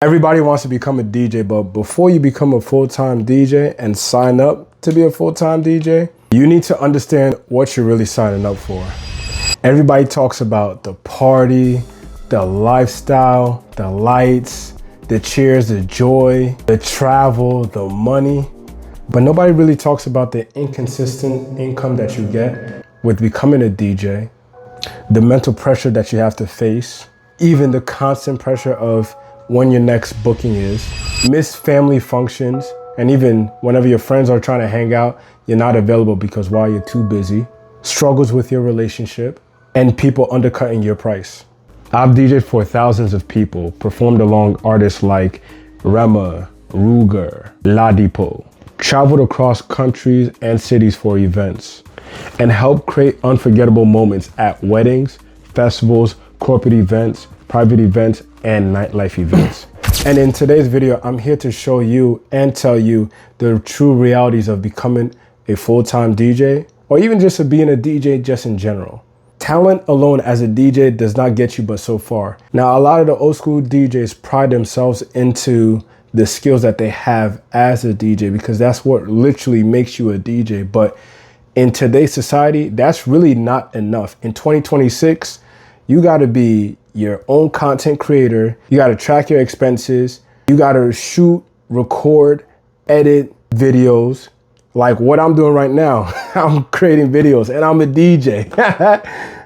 Everybody wants to become a DJ, but before you become a full-time DJ and sign up to be a full-time DJ, you need to understand what you're really signing up for. Everybody talks about the party, the lifestyle, the lights, the cheers, the joy, the travel, the money, but nobody really talks about the inconsistent income that you get with becoming a DJ, the mental pressure that you have to face, even the constant pressure of when your next booking is, missed family functions, and even whenever your friends are trying to hang out, you're not available because while you're too busy, struggles with your relationship, and people undercutting your price. I've DJed for thousands of people, performed along artists like Rema, Ruger, Ladipo, traveled across countries and cities for events, and helped create unforgettable moments at weddings, festivals, corporate events, private events, and nightlife events. And in today's video, I'm here to show you and tell you the true realities of becoming a full-time DJ, or even just of being a DJ just in general. Talent alone as a DJ does not get you but so far. Now, a lot of the old school DJs pride themselves into the skills that they have as a DJ because that's what literally makes you a DJ. But in today's society, that's really not enough. In 2026, you gotta be your own content creator. You gotta track your expenses. You gotta shoot, record, edit videos. Like what I'm doing right now. I'm creating videos and I'm a DJ.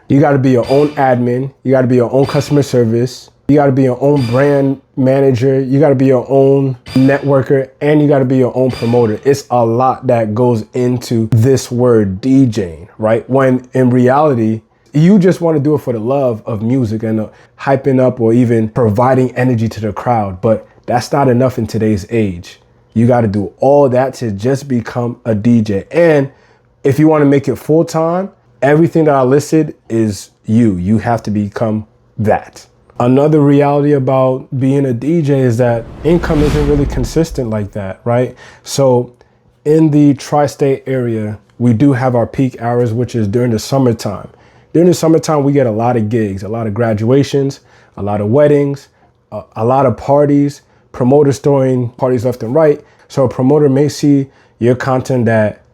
You gotta be your own admin. You gotta be your own customer service. You gotta be your own brand manager. You gotta be your own networker, and you gotta be your own promoter. It's a lot that goes into this word DJing, right? When in reality, you just want to do it for the love of music and hyping up or even providing energy to the crowd. But that's not enough in today's age. You got to do all that to just become a DJ. And if you want to make it full time, everything that I listed is you. You have to become that. Another reality about being a DJ is that income isn't really consistent like that, right? So in the tri-state area, we do have our peak hours, which is during the summertime. During the summertime, we get a lot of gigs, a lot of graduations, a lot of weddings, a lot of parties, promoters throwing parties left and right. So a promoter may see your content that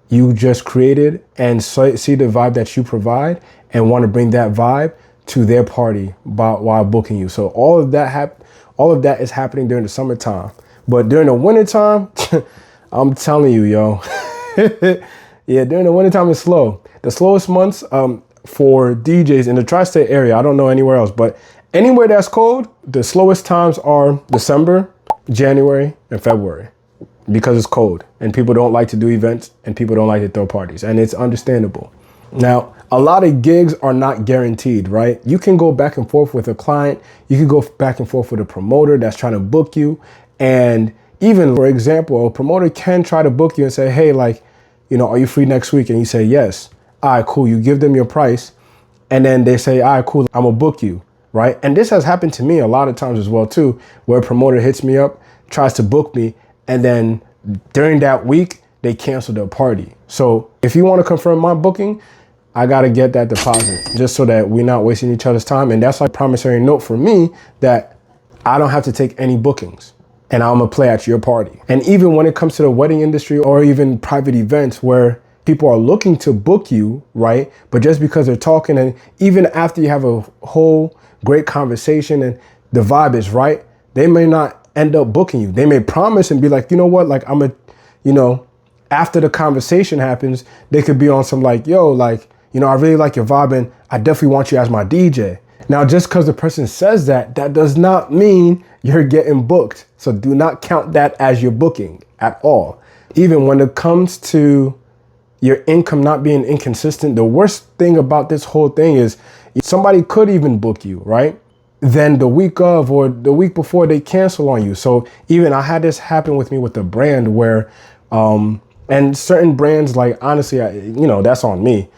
you just created and see the vibe that you provide and want to bring that vibe to their party while booking you. So all of that is happening during the summertime. But during the wintertime, I'm telling you, yo. Yeah, during the wintertime it's slow. The slowest months, for DJs in the tri-state area, I don't know anywhere else, but anywhere that's cold, the slowest times are December, January, and February because it's cold and people don't like to do events and people don't like to throw parties, and it's understandable. Now, a lot of gigs are not guaranteed, right? You can go back and forth with a client. You can go back and forth with a promoter that's trying to book you. And even, for example, a promoter can try to book you and say, hey, like, you know, are you free next week? And you say, yes. All right, cool. You give them your price and then they say, all right, cool, I'm gonna book you, right? And this has happened to me a lot of times as well too, where a promoter hits me up, tries to book me, and then during that week, they cancel their party. So if you wanna confirm my booking, I gotta get that deposit just so that we're not wasting each other's time. And that's like a promissory note for me that I don't have to take any bookings and I'm gonna play at your party. And even when it comes to the wedding industry or even private events where people are looking to book you, right? But just because they're talking, and even after you have a whole great conversation and the vibe is right, they may not end up booking you. They may promise and be like, you know what, like after the conversation happens, they could be on some like, yo, like, you know, I really like your vibe and I definitely want you as my DJ. Now, just because the person says that, that does not mean you're getting booked. So do not count that as your booking at all. Even when it comes to your income not being inconsistent, the worst thing about this whole thing is somebody could even book you, right? Then the week of or the week before they cancel on you. So even I had this happen with me with a brand where, and certain brands, like honestly, that's on me.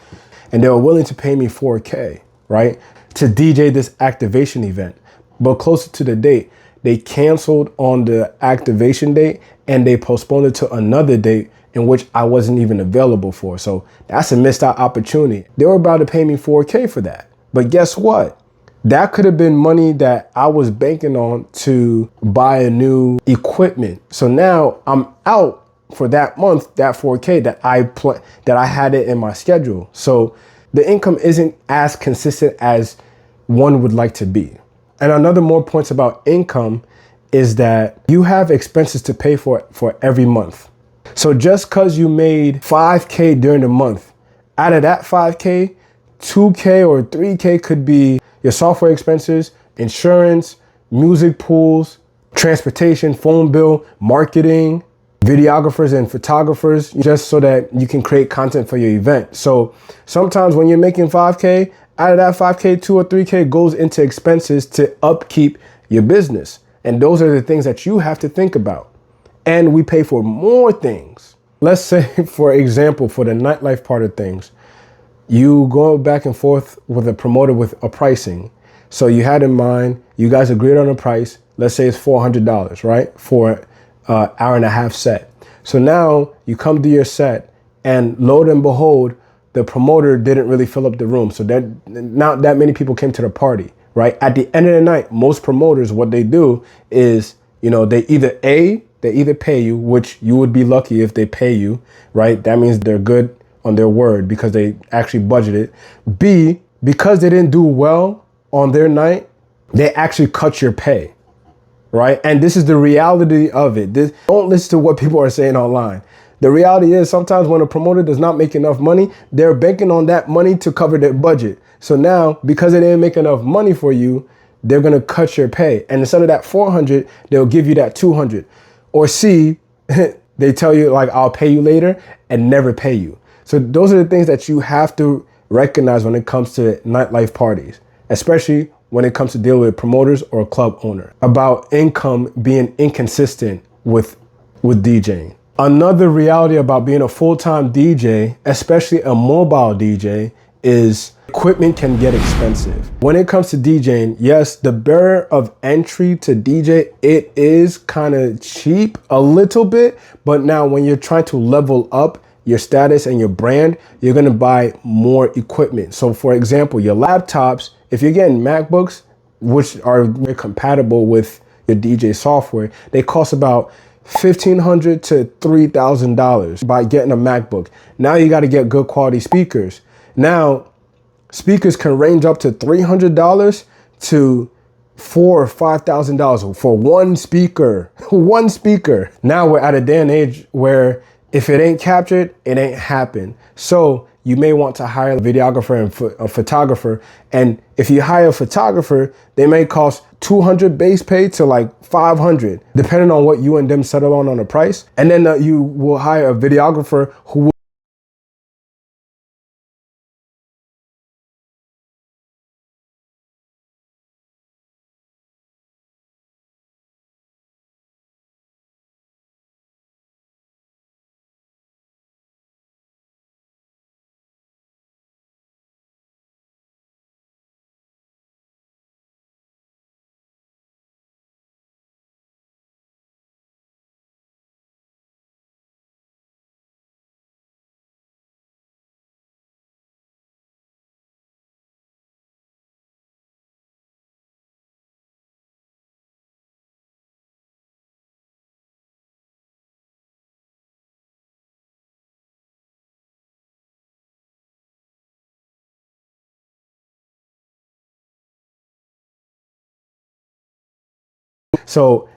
And they were willing to pay me $4K, right? To DJ this activation event. But closer to the date, they canceled on the activation date and they postponed it to another date in which I wasn't even available for. So that's a missed out opportunity. They were about to pay me $4K for that. But guess what? That could have been money that I was banking on to buy a new equipment. So now I'm out for that month, that 4K that I had it in my schedule. So the income isn't as consistent as one would like to be. And another more points about income is that you have expenses to pay for every month. So just because you made 5K during the month, out of that 5K, 2K or 3K could be your software expenses, insurance, music pools, transportation, phone bill, marketing, videographers and photographers, just so that you can create content for your event. So sometimes when you're making 5K, out of that 5K, 2 or 3K goes into expenses to upkeep your business. And those are the things that you have to think about. And we pay for more things. Let's say, for example, for the nightlife part of things, you go back and forth with a promoter with a pricing. So you had in mind, you guys agreed on a price. Let's say it's $400, right? For an hour and a half set. So now you come to your set and lo and behold, the promoter didn't really fill up the room. So that not that many people came to the party, right? At the end of the night, most promoters, what they do is, they either pay you, which you would be lucky if they pay you, right? That means they're good on their word because they actually budgeted. B, because they didn't do well on their night, they actually cut your pay, right? And this is the reality of it. Don't listen to what people are saying online. The reality is sometimes when a promoter does not make enough money, they're banking on that money to cover their budget. So now, because they didn't make enough money for you, they're gonna cut your pay. And instead of that 400, they'll give you that 200. Or C, they tell you like, I'll pay you later and never pay you. So those are the things that you have to recognize when it comes to nightlife parties, especially when it comes to deal with promoters or a club owner, about income being inconsistent with DJing. Another reality about being a full-time DJ, especially a mobile DJ, is equipment can get expensive. When it comes to DJing, yes, the barrier of entry to DJ, it is kind of cheap a little bit, but now when you're trying to level up your status and your brand, you're gonna buy more equipment. So for example, your laptops, if you're getting MacBooks, which are compatible with your DJ software, they cost about $1,500 to $3,000 by getting a MacBook. Now you gotta get good quality speakers. Now, speakers can range up to $300 to $4,000 or $5,000 for one speaker, one speaker. Now we're at a day and age where if it ain't captured, it ain't happened. So you may want to hire a videographer and a photographer. And if you hire a photographer, they may cost 200 base pay to like 500, depending on what you and them settle on a price. And then you will hire a videographer who will So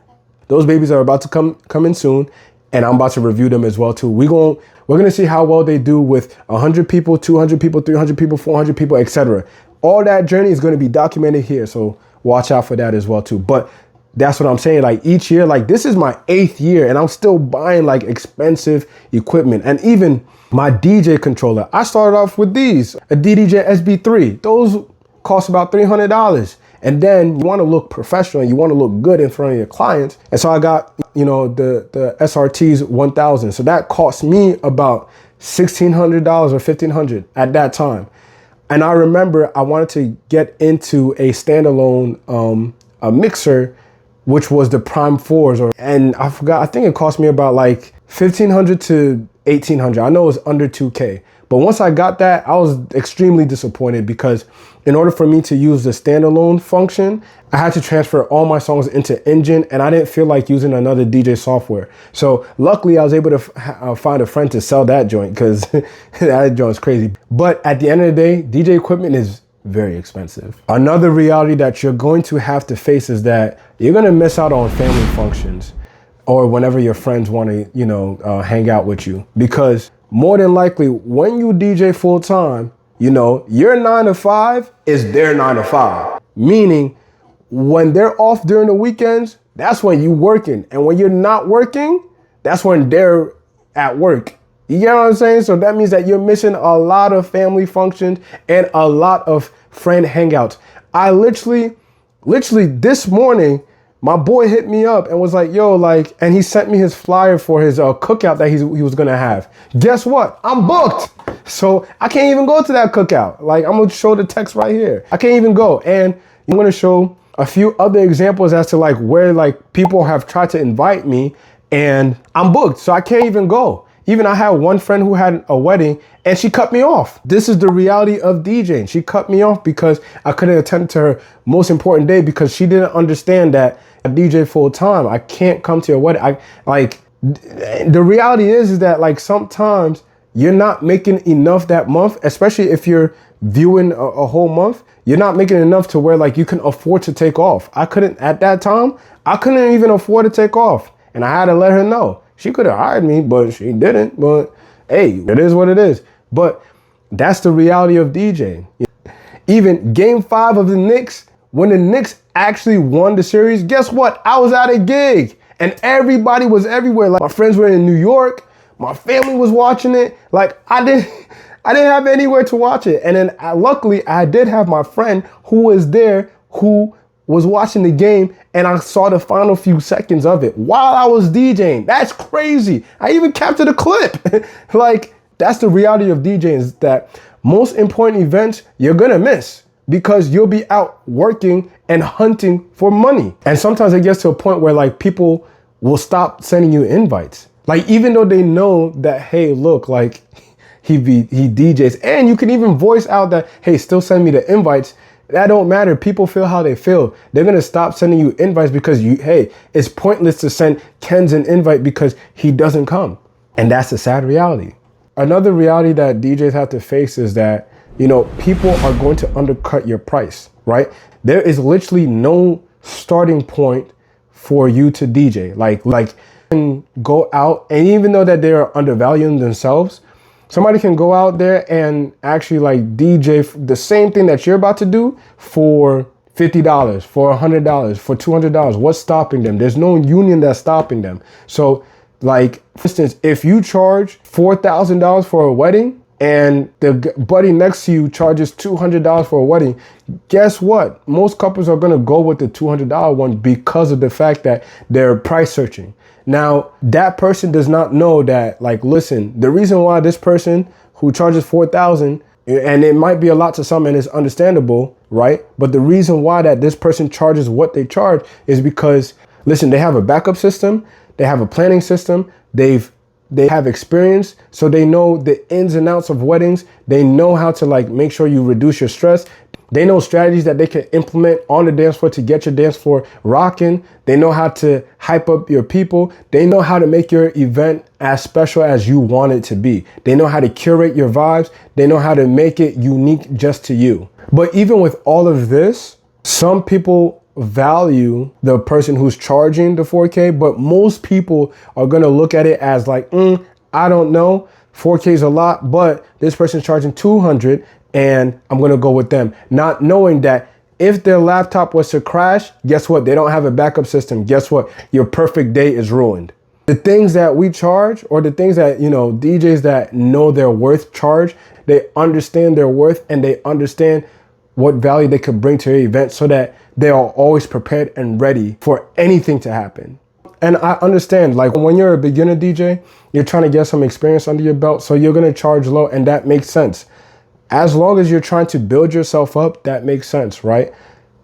those babies are about to come in soon, and I'm about to review them as well too. We're gonna see how well they do with 100 people, 200 people, 300 people, 400 people, etc. All that journey is gonna be documented here, so watch out for that as well too. But that's what I'm saying. Like each year, like this is my 8th year, and I'm still buying like expensive equipment. And even my DJ controller, I started off with these, a DJs SB3. Those cost about $300. And then you want to look professional and you want to look good in front of your clients. And so I got, the SRTs 1000. So that cost me about $1,600 or $1,500 at that time. And I remember I wanted to get into a standalone a mixer, which was the Prime 4s, and I think it cost me about like $1,500 to $1,800. I know it was under $2K, But once I got that, I was extremely disappointed because in order for me to use the standalone function, I had to transfer all my songs into Engine, and I didn't feel like using another DJ software. So luckily I was able to find a friend to sell that joint, because that joint's crazy. But at the end of the day, DJ equipment is very expensive. Another reality that you're going to have to face is that you're going to miss out on family functions or whenever your friends want to, hang out with you, because more than likely when you DJ full time, your 9 to 5 is their 9 to 5. Meaning when they're off during the weekends, that's when you working. And when you're not working, that's when they're at work. You get what I'm saying? So that means that you're missing a lot of family functions and a lot of friend hangouts. I literally this morning, my boy hit me up and was like, yo, and he sent me his flyer for his cookout that he was gonna have. Guess what? I'm booked. So I can't even go to that cookout. I'm gonna show the text right here. I can't even go. And I'm gonna show a few other examples as to where people have tried to invite me and I'm booked. So I can't even go. Even I had one friend who had a wedding and she cut me off. This is the reality of DJing. She cut me off because I couldn't attend to her most important day because she didn't understand that I DJ full time. I can't come to your wedding. The reality is that sometimes you're not making enough that month, especially if you're viewing a whole month. You're not making enough to where you can afford to take off. I couldn't at that time. I couldn't even afford to take off, and I had to let her know. She could have hired me, but she didn't. But hey, it is what it is. But that's the reality of DJing. Even game 5 of the Knicks, when the Knicks actually won the series, guess what? I was at a gig and everybody was everywhere. My friends were in New York. My family was watching it. I didn't have anywhere to watch it. And then luckily I did have my friend who was there, who was watching the game, and I saw the final few seconds of it while I was DJing. That's crazy. I even captured a clip. That's the reality of DJing, is that most important events you're gonna miss because you'll be out working and hunting for money. And sometimes it gets to a point where people will stop sending you invites. Even though they know that, hey, look, he DJs, and you can even voice out that, hey, still send me the invites. That don't matter. People feel how they feel. They're going to stop sending you invites because it's pointless to send Kenz an invite because he doesn't come. And that's the sad reality. Another reality that DJs have to face is that, people are going to undercut your price, right? There is literally no starting point for you to DJ. Can go out, and even though that they're undervaluing themselves, somebody can go out there and actually DJ the same thing that you're about to do for $50, for $100, for $200. What's stopping them? There's no union that's stopping them. So for instance, if you charge $4,000 for a wedding and the buddy next to you charges $200 for a wedding, guess what? Most couples are going to go with the $200 one because of the fact that they're price searching. Now, that person does not know that, listen, the reason why this person who charges $4,000, and it might be a lot to some and it's understandable, right? But the reason why that this person charges what they charge is because, listen, they have a backup system, they have a planning system, they have experience, so they know the ins and outs of weddings. They know how to make sure you reduce your stress. They know strategies that they can implement on the dance floor to get your dance floor rocking. They know how to hype up your people. They know how to make your event as special as you want it to be. They know how to curate your vibes. They know how to make it unique just to you. But even with all of this, some people value the person who's charging the 4K, but most people are going to look at it as I don't know, 4K is a lot, but this person's charging 200 and I'm going to go with them, not knowing that if their laptop was to crash, guess what? They don't have a backup system. Guess what? Your perfect day is ruined. The things that we charge, or the things that, DJs that know their worth charge, they understand their worth and they understand what value they could bring to your event so that they are always prepared and ready for anything to happen. And I understand, when you're a beginner DJ, you're trying to get some experience under your belt, so you're going to charge low, and that makes sense. As long as you're trying to build yourself up, that makes sense, right?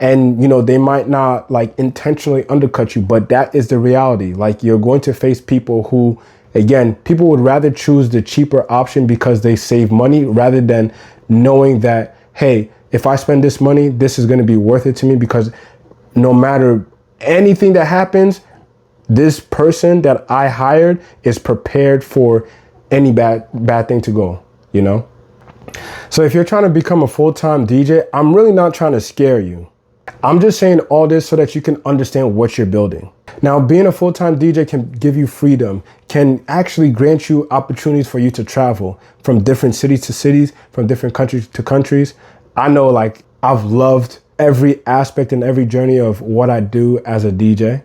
And, they might not intentionally undercut you, but that is the reality. You're going to face people who Again, people would rather choose the cheaper option because they save money rather than knowing that, hey, if I spend this money, this is going to be worth it to me, because no matter anything that happens, this person that I hired is prepared for any bad thing to go, you know? So if you're trying to become a full-time DJ, I'm really not trying to scare you. I'm just saying all this so that you can understand what you're building. Now, being a full-time DJ can give you freedom, can actually grant you opportunities for you to travel from different cities to cities, from different countries to countries. I know, like, I've loved every aspect and every journey of what I do as a DJ,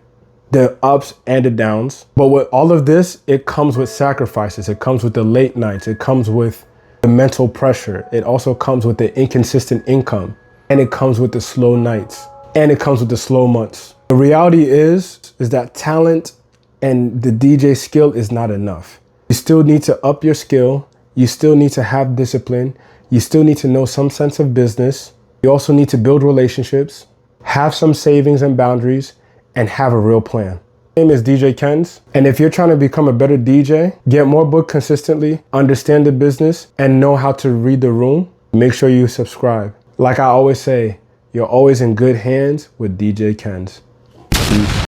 the ups and the downs. But with all of this, it comes with sacrifices. It comes with the late nights. It comes with the mental pressure. It also comes with the inconsistent income. And it comes with the slow nights. And it comes with the slow months. The reality is that talent and the DJ skill is not enough. You still need to up your skill. You still need to have discipline. You still need to know some sense of business. You also need to build relationships, have some savings and boundaries, and have a real plan. My name is DJ Kenz, and if you're trying to become a better DJ, get more booked consistently, understand the business, and know how to read the room, make sure you subscribe. Like I always say, you're always in good hands with DJ Kenz. Peace.